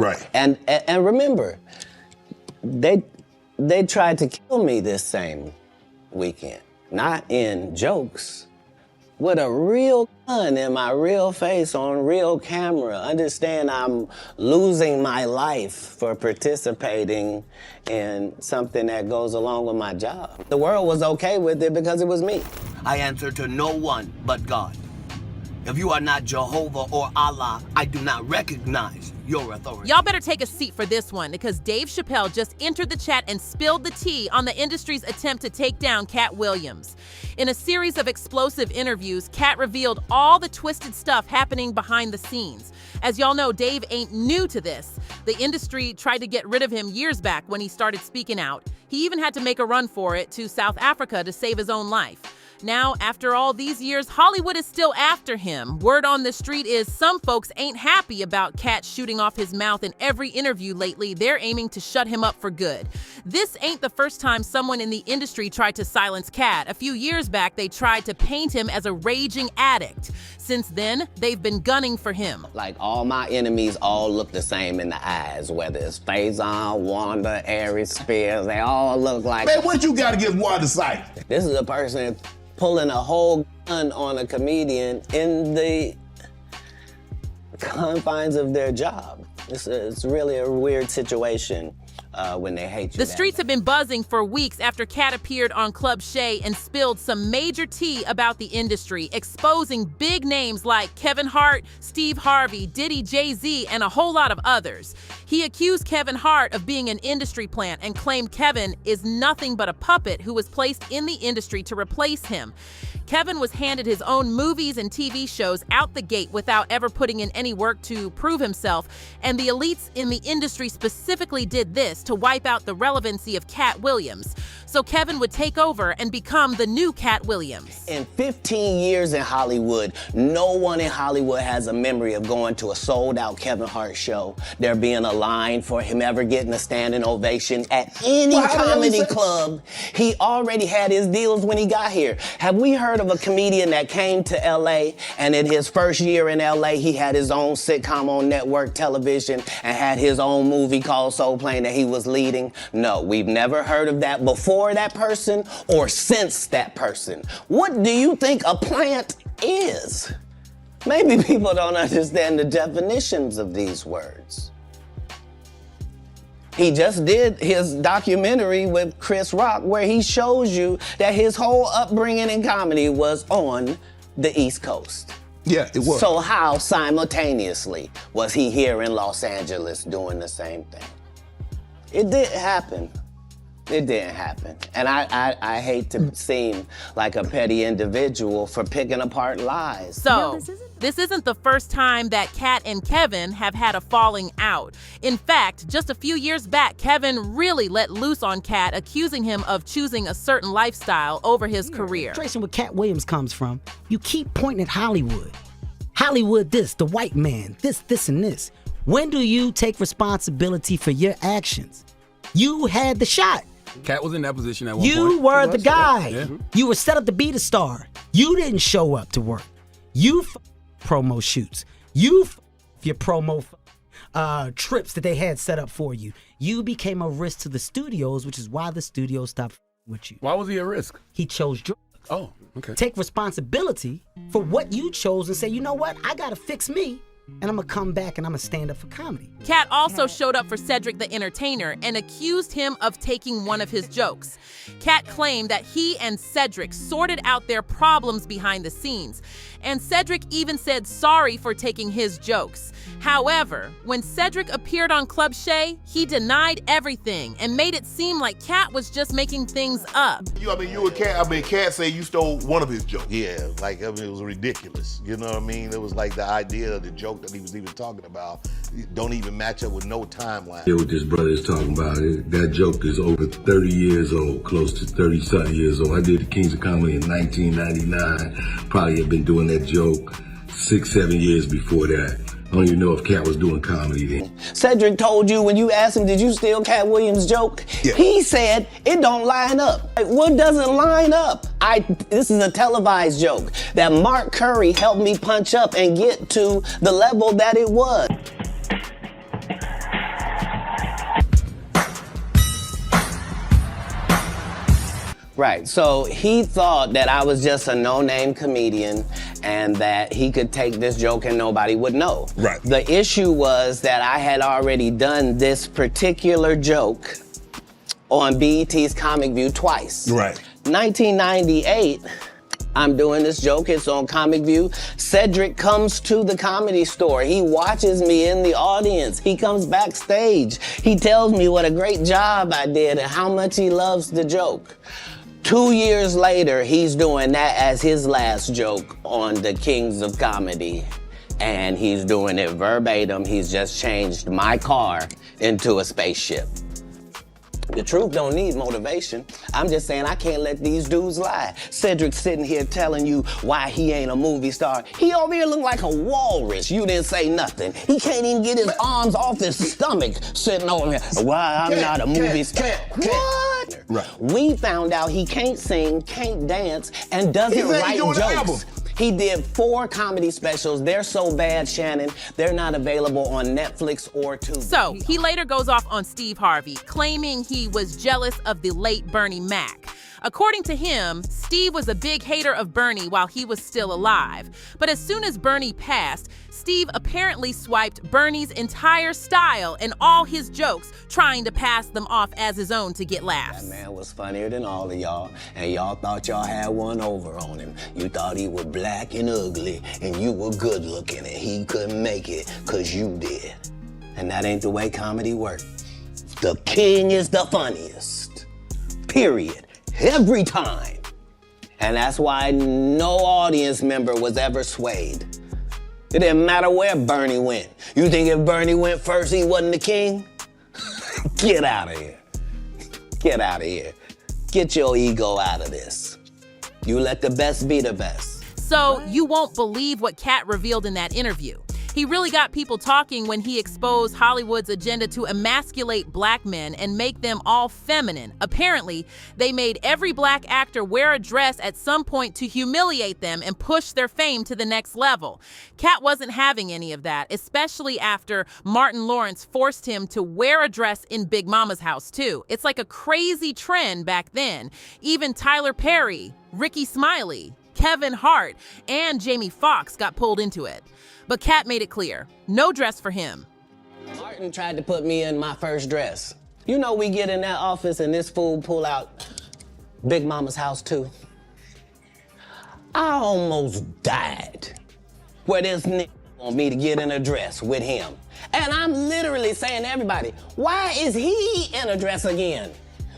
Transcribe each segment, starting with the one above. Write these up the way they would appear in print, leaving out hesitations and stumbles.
Right. And remember, they tried to kill me this same weekend. Not in jokes, with a real gun in my real face on real camera. Understand I'm losing my life for participating in something that goes along with my job. The world was okay with it because it was me. I answer to no one but God. If you are not Jehovah or Allah, I do not recognize your authority. Y'all better take a seat for this one, because Dave Chappelle just entered the chat and spilled the tea on the industry's attempt to take down Katt Williams. In a series of explosive interviews, Katt revealed all the twisted stuff happening behind the scenes. As y'all know, Dave ain't new to this. The industry tried to get rid of him years back when he started speaking out. He even had to make a run for it to South Africa to save his own life. Now, after all these years, Hollywood is still after him. Word on the street is some folks ain't happy about Katt shooting off his mouth in every interview lately. They're aiming to shut him up for good. This ain't the first time someone in the industry tried to silence Katt. A few years back, they tried to paint him as a raging addict. Since then, they've been gunning for him. Like, all my enemies all look the same in the eyes, whether it's Faison, Wanda, Aries Spears, they all look like... Man, what you got against Wanda Sykes? This is a person pulling a whole gun on a comedian in the confines of their job. It's really a weird situation when they hate you. The streets have been buzzing for weeks after Katt appeared on Club Shay and spilled some major tea about the industry, exposing big names like Kevin Hart, Steve Harvey, Diddy, Jay-Z, and a whole lot of others. He accused Kevin Hart of being an industry plant and claimed Kevin is nothing but a puppet who was placed in the industry to replace him. Kevin was handed his own movies and TV shows out the gate without ever putting in any work to prove himself, and the elites in the industry specifically did this to wipe out the relevancy of Katt Williams. So Kevin would take over and become the new Katt Williams. In 15 years in Hollywood, no one in Hollywood has a memory of going to a sold-out Kevin Hart show, there being a line for him ever getting a standing ovation at any comedy club. He already had his deals when he got here. Have we heard of a comedian that came to LA and in his first year in LA, he had his own sitcom on network television and had his own movie called Soul Plane that he was leading? No, we've never heard of that before that person or since that person. What do you think a plant is? Maybe people don't understand the definitions of these words. He just did his documentary with Chris Rock where he shows you that his whole upbringing in comedy was on the East Coast. Yeah, it was. So how simultaneously was he here in Los Angeles doing the same thing? It didn't happen. It didn't happen. And I hate to seem like a petty individual for picking apart lies. So, this isn't the first time that Katt and Kevin have had a falling out. In fact, just a few years back, Kevin really let loose on Katt, accusing him of choosing a certain lifestyle over his career. Tracing where Katt Williams comes from, you keep pointing at Hollywood. Hollywood this, the white man, this, and this. When do you take responsibility for your actions? You had the shot. Katt was in that position at one point. You were the guy. Yeah. You were set up to be the star. You didn't show up to work. You promo shoots. You your promo trips that they had set up for you. You became a risk to the studios, which is why the studios stopped with you. Why was he a risk? He chose drugs. Oh, okay. Take responsibility for what you chose and say, you know what? I gotta fix me. And I'm gonna come back and I'm gonna stand up for comedy. Katt also showed up for Cedric the Entertainer and accused him of taking one of his jokes. Katt claimed that he and Cedric sorted out their problems behind the scenes, and Cedric even said sorry for taking his jokes. However, when Cedric appeared on Club Shay, he denied everything and made it seem like Katt was just making things up. You and Katt, Katt say you stole one of his jokes. Yeah, like, it was ridiculous. You know what I mean? It was like the idea of the joke that he was even talking about don't even match up with no timeline. Yeah, what this brother is talking about, that joke is over 30 years old, close to 30-something years old. I did the Kings of Comedy in 1999. Probably had been doing that joke 6-7 years before that. I don't even know if Katt was doing comedy then. Cedric told you when you asked him, did you steal Katt Williams' joke? Yeah. He said, it don't line up. Like, what doesn't line up? This is a televised joke that Mark Curry helped me punch up and get to the level that it was. Right, so he thought that I was just a no-name comedian and that he could take this joke and nobody would know. Right. The issue was that I had already done this particular joke on BET's Comic View twice. Right. 1998, I'm doing this joke, it's on Comic View. Cedric comes to the Comedy Store. He watches me in the audience. He comes backstage. He tells me what a great job I did and how much he loves the joke. 2 years later, he's doing that as his last joke on the Kings of Comedy. And he's doing it verbatim. He's just changed my car into a spaceship. The truth don't need motivation. I'm just saying I can't let these dudes lie. Cedric's sitting here telling you why he ain't a movie star. He over here look like a walrus. You didn't say nothing. He can't even get his arms off his stomach sitting over here. Why I'm not a movie star. What? Right. We found out he can't sing, can't dance, and doesn't write doing an album. jokes. He did 4 comedy specials. They're so bad, Shannon, they're not available on Netflix or Tubi. So he later goes off on Steve Harvey, claiming he was jealous of the late Bernie Mac. According to him, Steve was a big hater of Bernie while he was still alive. But as soon as Bernie passed, Steve apparently swiped Bernie's entire style and all his jokes, trying to pass them off as his own to get laughs. That man was funnier than all of y'all, and y'all thought y'all had one over on him. You thought he was black and ugly, and you were good looking, and he couldn't make it, 'cause you did. And that ain't the way comedy works. The king is the funniest, period, every time. And that's why no audience member was ever swayed. It didn't matter where Bernie went. You think if Bernie went first, he wasn't the king? Get out of here. Get out of here. Get your ego out of this. You let the best be the best. So you won't believe what Katt revealed in that interview. He really got people talking when he exposed Hollywood's agenda to emasculate black men and make them all feminine. Apparently, they made every black actor wear a dress at some point to humiliate them and push their fame to the next level. Katt wasn't having any of that, especially after Martin Lawrence forced him to wear a dress in Big Mama's house too. It's like a crazy trend back then. Even Tyler Perry, Ricky Smiley, Kevin Hart, and Jamie Foxx got pulled into it. But Katt made it clear, no dress for him. Martin tried to put me in my first dress. You know, we get in that office and this fool pull out Big Mama's house too. I almost died where this nigga want me to get in a dress with him. And I'm literally saying to everybody, why is he in a dress again?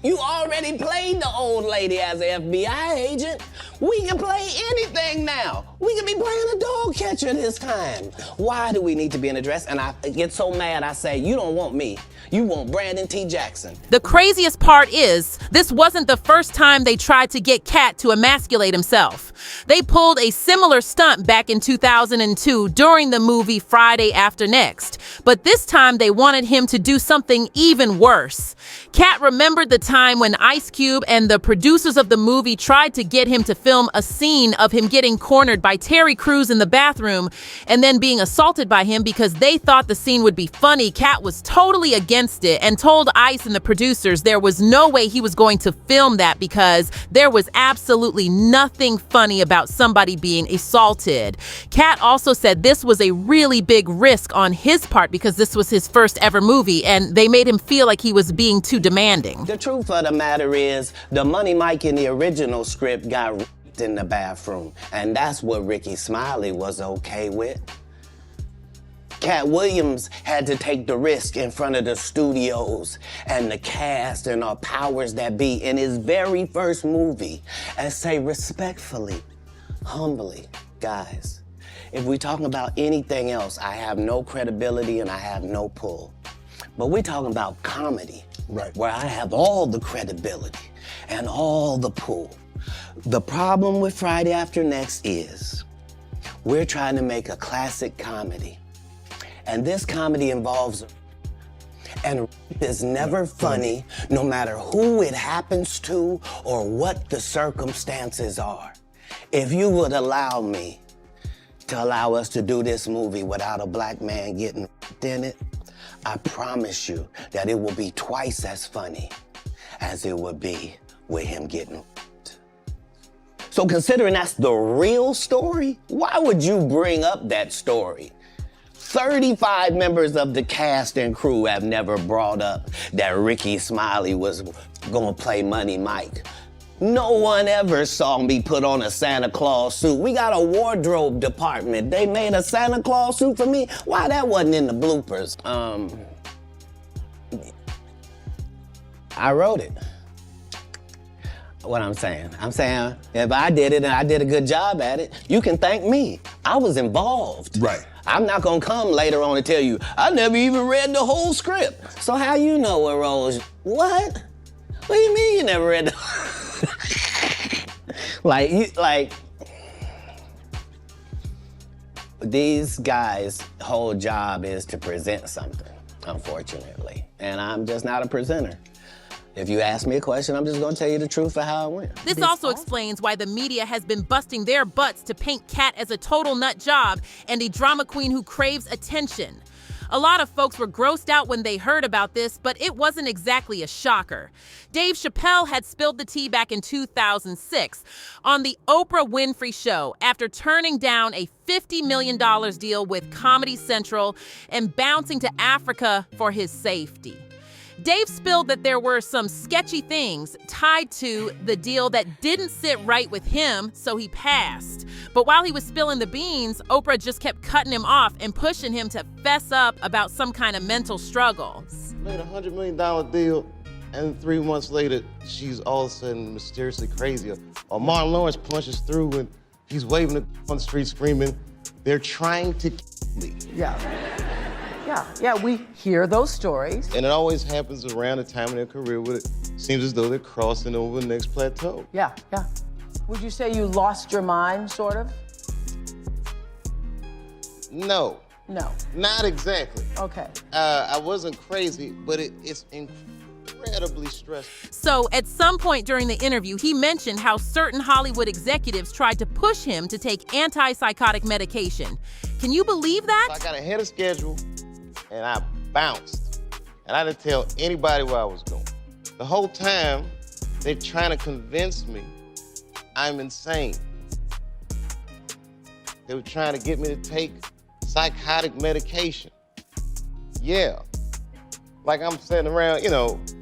You already played the old lady as an FBI agent. We can play anything now. We can be playing a dog catcher this time. Why do we need to be in a dress? And I get so mad, I say, you don't want me. You want Brandon T. Jackson. The craziest part is, this wasn't the first time they tried to get Katt to emasculate himself. They pulled a similar stunt back in 2002 during the movie Friday After Next. But this time they wanted him to do something even worse. Katt remembered the time when Ice Cube and the producers of the movie tried to get him to film a scene of him getting cornered by Terry Crews in the bathroom and then being assaulted by him because they thought the scene would be funny. Katt was totally against it and told Ice and the producers there was no way he was going to film that because there was absolutely nothing funny about somebody being assaulted. Katt also said this was a really big risk on his part because this was his first ever movie and they made him feel like he was being too demanding. The truth of the matter is, the Money Mike in the original script got raped in the bathroom, and that's what Ricky Smiley was okay with. Katt Williams had to take the risk in front of the studios and the cast and our powers that be in his very first movie and say respectfully, humbly, guys, if we're talking about anything else, I have no credibility and I have no pull. But we're talking about comedy, right, where I have all the credibility and all the pull. The problem with Friday After Next is we're trying to make a classic comedy. And this comedy involves, and is never funny, no matter who it happens to or what the circumstances are. If you would allow me to allow us to do this movie without a black man getting in it, I promise you that it will be twice as funny as it would be with him getting So considering that's the real story, why would you bring up that story? 35 members of the cast and crew have never brought up that Ricky Smiley was gonna play Money Mike. No one ever saw me put on a Santa Claus suit. We got a wardrobe department. They made a Santa Claus suit for me. Why that wasn't in the bloopers? I wrote it. What I'm saying if I did it and I did a good job at it, you can thank me. I was involved. Right. I'm not gonna come later on and tell you, I never even read the whole script. So how you know what roles? What? What do you mean you never read the these guys' whole job is to present something, unfortunately. And I'm just not a presenter. If you ask me a question, I'm just gonna tell you the truth of how it went. This also explains why the media has been busting their butts to paint Katt as a total nut job and a drama queen who craves attention. A lot of folks were grossed out when they heard about this, but it wasn't exactly a shocker. Dave Chappelle had spilled the tea back in 2006 on the Oprah Winfrey Show after turning down a $50 million deal with Comedy Central and bouncing to Africa for his safety. Dave spilled that there were some sketchy things tied to the deal that didn't sit right with him, so he passed. But while he was spilling the beans, Oprah just kept cutting him off and pushing him to fess up about some kind of mental struggle. Made a $100 million deal, and 3 months later, she's all of a sudden mysteriously crazy. Or Martin Lawrence punches through and he's waving on the street screaming, "They're trying to kill me." Yeah, we hear those stories. And it always happens around the time in their career where it seems as though they're crossing over the next plateau. Yeah. Would you say you lost your mind, sort of? No. No. Not exactly. Okay. I wasn't crazy, but it's incredibly stressful. So at some point during the interview, he mentioned how certain Hollywood executives tried to push him to take antipsychotic medication. Can you believe that? I got ahead of schedule, and I bounced. And I didn't tell anybody where I was going. The whole time, they're trying to convince me I'm insane. They were trying to get me to take psychotic medication. Yeah. Like I'm sitting around,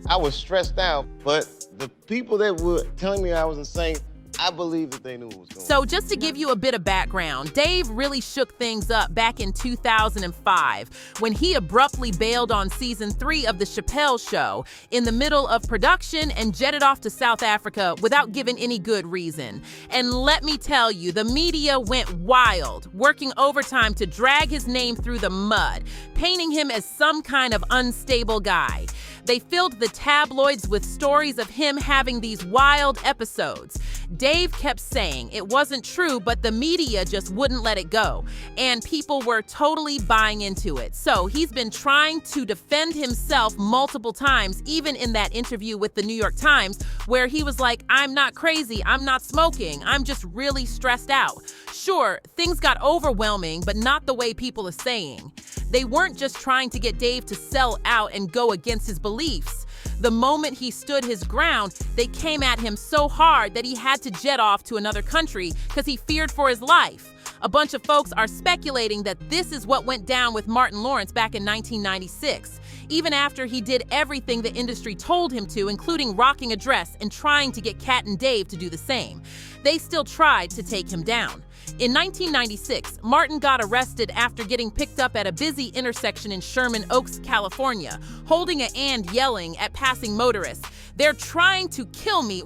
I was stressed out, but the people that were telling me I was insane, I believe that they knew what was going on. So just to give you a bit of background, Dave really shook things up back in 2005 when he abruptly bailed on season 3 of the Chappelle Show in the middle of production and jetted off to South Africa without giving any good reason. And let me tell you, the media went wild, working overtime to drag his name through the mud, painting him as some kind of unstable guy. They filled the tabloids with stories of him having these wild episodes. Dave kept saying it wasn't true, but the media just wouldn't let it go, and people were totally buying into it. So he's been trying to defend himself multiple times, even in that interview with the New York Times, where he was like, "I'm not crazy, I'm not smoking, I'm just really stressed out." Sure, things got overwhelming, but not the way people are saying. They weren't just trying to get Dave to sell out and go against his beliefs. The moment he stood his ground, they came at him so hard that he had to jet off to another country because he feared for his life. A bunch of folks are speculating that this is what went down with Martin Lawrence back in 1996, even after he did everything the industry told him to, including rocking a dress and trying to get Katt and Dave to do the same. They still tried to take him down. In 1996, Martin got arrested after getting picked up at a busy intersection in Sherman Oaks, California, holding and yelling at passing motorists. "They're trying to kill me,"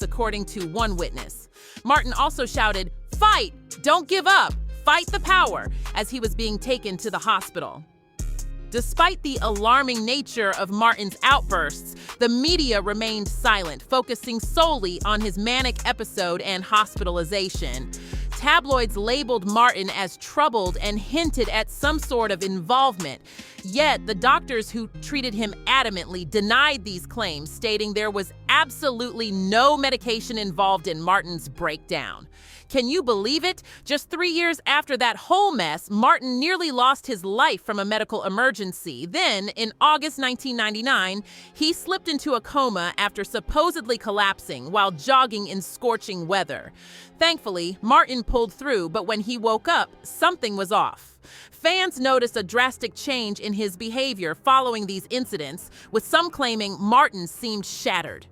according to one witness. Martin also shouted, "Fight! Don't give up! Fight the power!" as he was being taken to the hospital. Despite the alarming nature of Martin's outbursts, the media remained silent, focusing solely on his manic episode and hospitalization. Tabloids labeled Martin as troubled and hinted at some sort of involvement. Yet, the doctors who treated him adamantly denied these claims, stating there was absolutely no medication involved in Martin's breakdown. Can you believe it? Just 3 years after that whole mess, Martin nearly lost his life from a medical emergency. Then, in August 1999, he slipped into a coma after supposedly collapsing while jogging in scorching weather. Thankfully, Martin pulled through, but when he woke up, something was off. Fans noticed a drastic change in his behavior following these incidents, with some claiming Martin seemed shattered.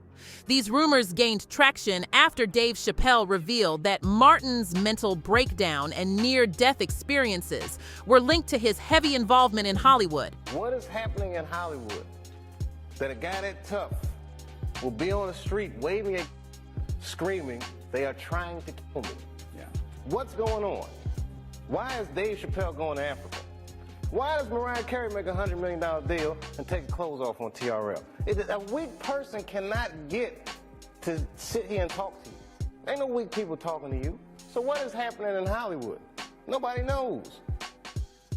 These rumors gained traction after Dave Chappelle revealed that Martin's mental breakdown and near-death experiences were linked to his heavy involvement in Hollywood. What is happening in Hollywood that a guy that tough will be on the street waving at screaming, "They are trying to kill me"? Yeah. What's going on? Why is Dave Chappelle going to Africa? Why does Mariah Carey make a $100 million deal and take her clothes off on TRL? A weak person cannot get to sit here and talk to you. Ain't no weak people talking to you. So what is happening in Hollywood? Nobody knows.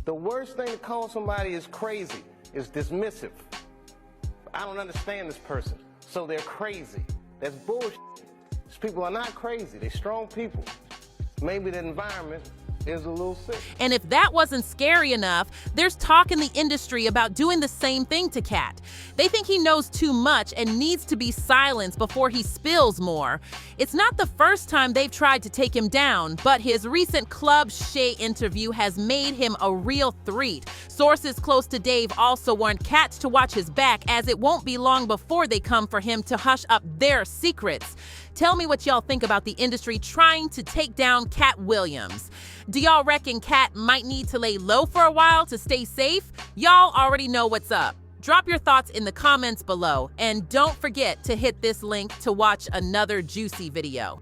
The worst thing to call somebody is crazy, is dismissive. I don't understand this person, so they're crazy. That's bullshit. These people are not crazy. They're strong people. Maybe the environment is a little sick. And if that wasn't scary enough, there's talk in the industry about doing the same thing to Katt. They think he knows too much and needs to be silenced before he spills more. It's not the first time they've tried to take him down, but his recent Club Shay interview has made him a real threat. Sources close to Dave also warned Katt to watch his back, as it won't be long before they come for him to hush up their secrets. Tell me what y'all think about the industry trying to take down Katt Williams. Do y'all reckon Katt might need to lay low for a while to stay safe? Y'all already know what's up. Drop your thoughts in the comments below, and don't forget to hit this link to watch another juicy video.